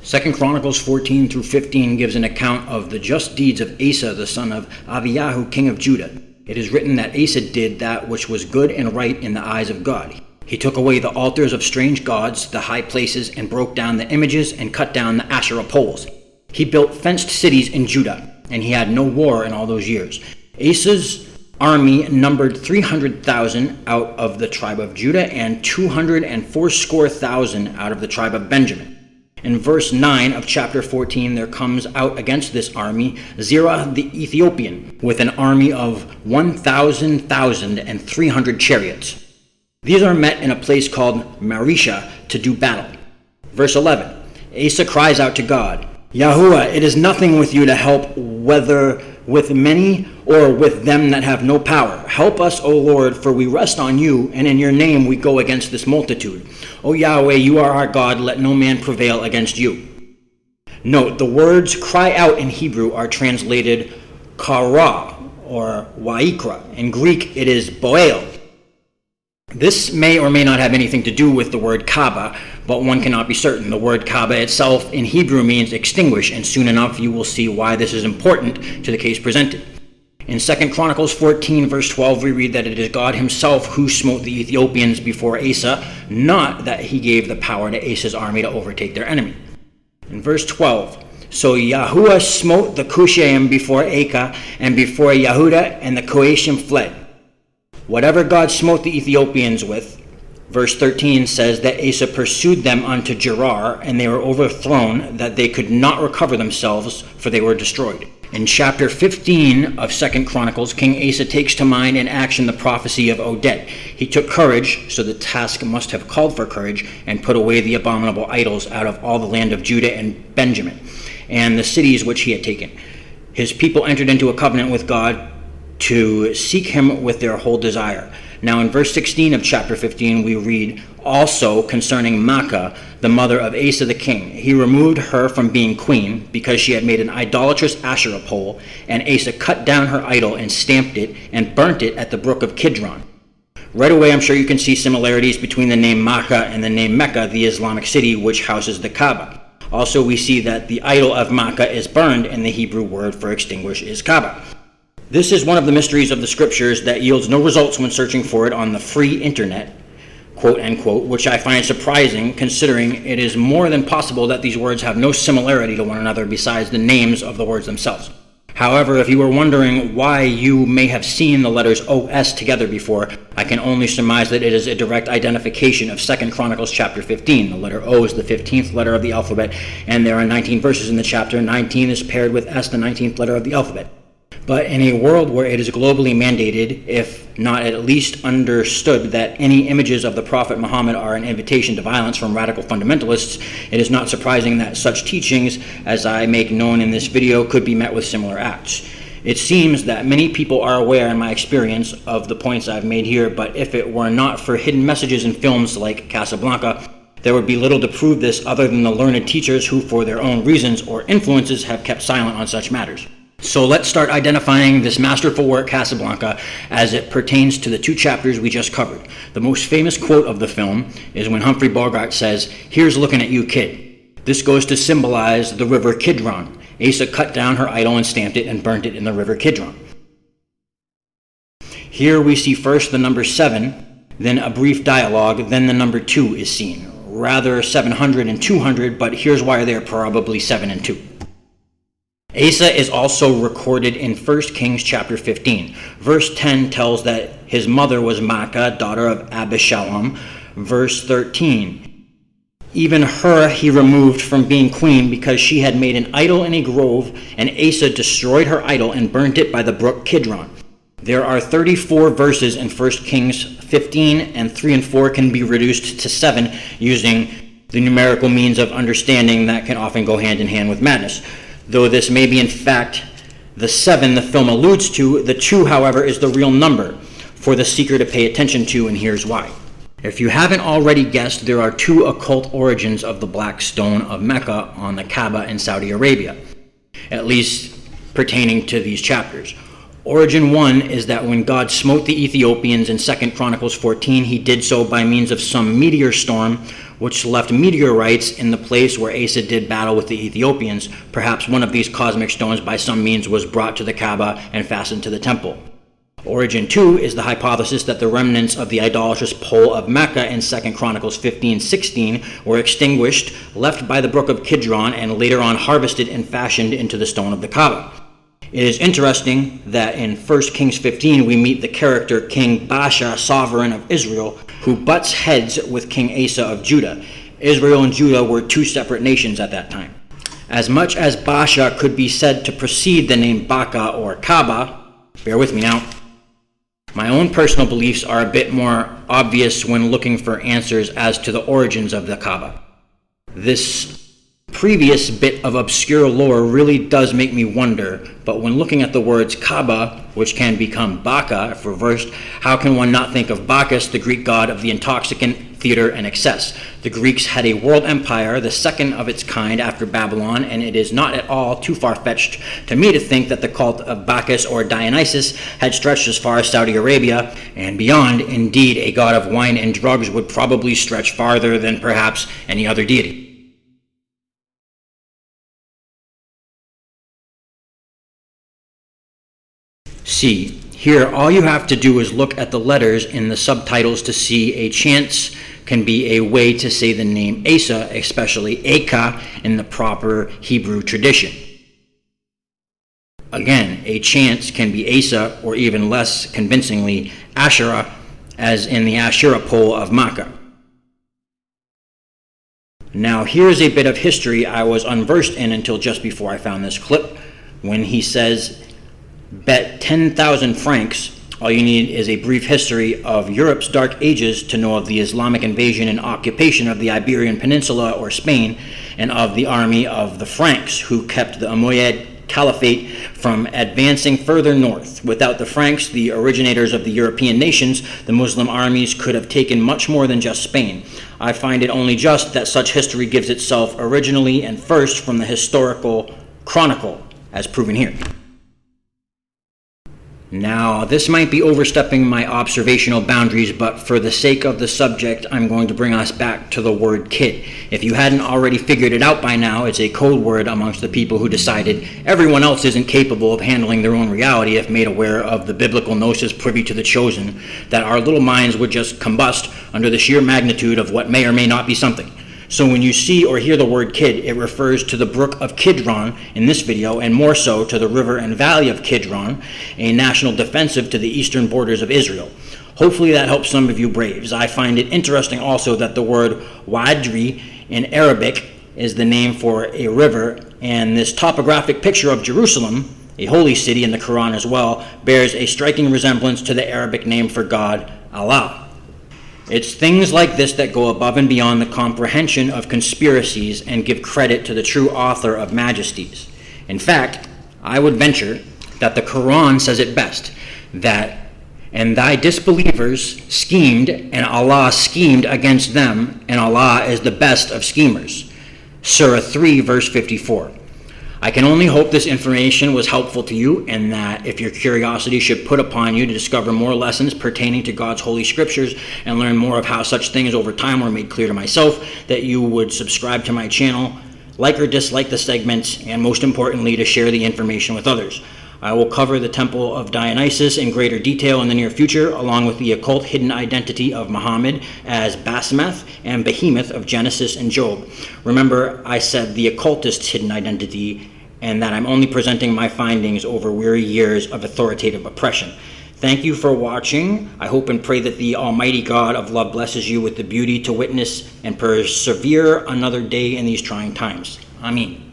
2 Chronicles 14 through 15 gives an account of the just deeds of Asa, the son of Abiyahu, king of Judah. It is written that Asa did that which was good and right in the eyes of God. He took away the altars of strange gods, the high places, and broke down the images and cut down the Asherah poles. He built fenced cities in Judah, and he had no war in all those years. Asa's army numbered 300,000 out of the tribe of Judah and 280,000 out of the tribe of Benjamin. In verse 9 of chapter 14, there comes out against this army Zerah the Ethiopian, with an army of 1,300 chariots. These are met in a place called Marisha to do battle. Verse 11, Asa cries out to God, Yahuwah, it is nothing with you to help, whether with many or with them that have no power. Help us, O Lord, for we rest on you, and in your name we go against this multitude. O Yahweh, you are our God, let no man prevail against you. Note, the words cry out in Hebrew are translated kara or waikra. In Greek, it is boel. This may or may not have anything to do with the word Kaaba, but one cannot be certain. The word Kaaba itself in Hebrew means extinguish, and soon enough you will see why this is important to the case presented. In 2 Chronicles 14 verse 12 we read that it is God himself who smote the Ethiopians before Asa, not that he gave the power to Asa's army to overtake their enemy. In verse 12, so Yahuwah smote the Cushaim before Acah and before Yehudah, and the Coashim fled. Whatever God smote the Ethiopians with, verse 13 says that Asa pursued them unto Gerar, and they were overthrown, that they could not recover themselves, for they were destroyed. In chapter 15 of 2 Chronicles, King Asa takes to mind and action the prophecy of Oded. He took courage, so the task must have called for courage, and put away the abominable idols out of all the land of Judah and Benjamin, and the cities which he had taken. His people entered into a covenant with God to seek him with their whole desire. Now in verse 16 of chapter 15 we read also concerning Mecca, the mother of Asa the king. He removed her from being queen because she had made an idolatrous Asherah pole, and Asa cut down her idol and stamped it and burnt it at the brook of Kidron. Right away I'm sure you can see similarities between the name Mecca and the name Mecca, the Islamic city which houses the Kaaba. Also we see that the idol of Mecca is burned, and the Hebrew word for extinguish is Kaaba. This is one of the mysteries of the scriptures that yields no results when searching for it on the free internet, quote unquote, which I find surprising considering it is more than possible that these words have no similarity to one another besides the names of the words themselves. However, if you were wondering why you may have seen the letters OS together before, I can only surmise that it is a direct identification of 2 Chronicles chapter 15. The letter O is the 15th letter of the alphabet, and there are 19 verses in the chapter. 19 is paired with S, the 19th letter of the alphabet. But in a world where it is globally mandated, if not at least understood, that any images of the Prophet Muhammad are an invitation to violence from radical fundamentalists, it is not surprising that such teachings, as I make known in this video, could be met with similar acts. It seems that many people are aware, in my experience, of the points I've made here, but if it were not for hidden messages in films like Casablanca, there would be little to prove this other than the learned teachers who, for their own reasons or influences, have kept silent on such matters. So let's start identifying this masterful work, Casablanca, as it pertains to the two chapters we just covered. The most famous quote of the film is when Humphrey Bogart says, "Here's looking at you, kid." This goes to symbolize the river Kidron. Asa cut down her idol and stamped it and burnt it in the river Kidron. Here we see first the number 7, then a brief dialogue, then the number 2 is seen. Rather 700 and 200, but here's why they're probably 7 and 2. Asa is also recorded in 1 Kings chapter 15. Verse 10 tells that his mother was Maacah, daughter of Abishalom. Verse 13, even her he removed from being queen because she had made an idol in a grove, and Asa destroyed her idol and burnt it by the brook Kidron. There are 34 verses in 1 Kings 15, and 3 and 4 can be reduced to 7 using the numerical means of understanding that can often go hand in hand with madness. Though this may be in fact the 7 the film alludes to, the 2, however, is the real number for the seeker to pay attention to, and here's why. If you haven't already guessed, there are 2 occult origins of the Black Stone of Mecca on the Kaaba in Saudi Arabia, at least pertaining to these chapters. Origin 1 is that when God smote the Ethiopians in 2 Chronicles 14, he did so by means of some meteor storm which left meteorites in the place where Asa did battle with the Ethiopians. Perhaps one of these cosmic stones by some means was brought to the Kaaba and fastened to the temple. Origin 2 is the hypothesis that the remnants of the idolatrous pole of Mecca in 2 Chronicles 15:16 were extinguished, left by the brook of Kidron, and later on harvested and fashioned into the stone of the Kaaba. It is interesting that in 1 Kings 15 we meet the character King Baasha, sovereign of Israel, who butts heads with King Asa of Judah. Israel and Judah were two separate nations at that time. As much as Baasha could be said to precede the name Baka or Kaaba, bear with me now, my own personal beliefs are a bit more obvious when looking for answers as to the origins of the Kaaba. This previous bit of obscure lore really does make me wonder, but when looking at the words Kaaba, which can become Baka if reversed, how can one not think of Bacchus, the Greek god of the intoxicant, theater, and excess? The Greeks had a world empire, the second of its kind after Babylon, and it is not at all too far-fetched to me to think that the cult of Bacchus or Dionysus had stretched as far as Saudi Arabia and beyond. Indeed, a god of wine and drugs would probably stretch farther than perhaps any other deity. See, here all you have to do is look at the letters in the subtitles to see a chance can be a way to say the name Asa, especially Aka, in the proper Hebrew tradition. Again, a chance can be Asa, or even less convincingly, Asherah, as in the Asherah pole of Makkah. Now here's a bit of history I was unversed in until just before I found this clip, when he says, bet 10,000 francs. All you need is a brief history of Europe's dark ages to know of the Islamic invasion and occupation of the Iberian Peninsula or Spain, and of the army of the Franks, who kept the Umayyad Caliphate from advancing further north. Without the Franks, the originators of the European nations, the Muslim armies could have taken much more than just Spain. I find it only just that such history gives itself originally and first from the historical chronicle, as proven here. Now, this might be overstepping my observational boundaries, but for the sake of the subject, I'm going to bring us back to the word kid. If you hadn't already figured it out by now, it's a code word amongst the people who decided everyone else isn't capable of handling their own reality if made aware of the biblical gnosis privy to the chosen, that our little minds would just combust under the sheer magnitude of what may or may not be something. So when you see or hear the word kid, it refers to the brook of Kidron in this video, and more so to the river and valley of Kidron, a national defensive to the eastern borders of Israel. Hopefully that helps some of you braves. I find it interesting also that the word Wadri in Arabic is the name for a river, and this topographic picture of Jerusalem, a holy city in the Quran as well, bears a striking resemblance to the Arabic name for God, Allah. It's things like this that go above and beyond the comprehension of conspiracies and give credit to the true author of majesties. In fact, I would venture that the Quran says it best, that, and thy disbelievers schemed, and Allah schemed against them, and Allah is the best of schemers. Surah 3, verse 54. I can only hope this information was helpful to you, and that if your curiosity should put upon you to discover more lessons pertaining to God's holy scriptures and learn more of how such things over time were made clear to myself, that you would subscribe to my channel, like or dislike the segments, and most importantly, to share the information with others. I will cover the Temple of Dionysus in greater detail in the near future, along with the occult hidden identity of Muhammad as Basmath and Behemoth of Genesis and Job. Remember, I said the occultist's hidden identity, and that I'm only presenting my findings over weary years of authoritative oppression. Thank you for watching. I hope and pray that the Almighty God of love blesses you with the beauty to witness and persevere another day in these trying times. Amen.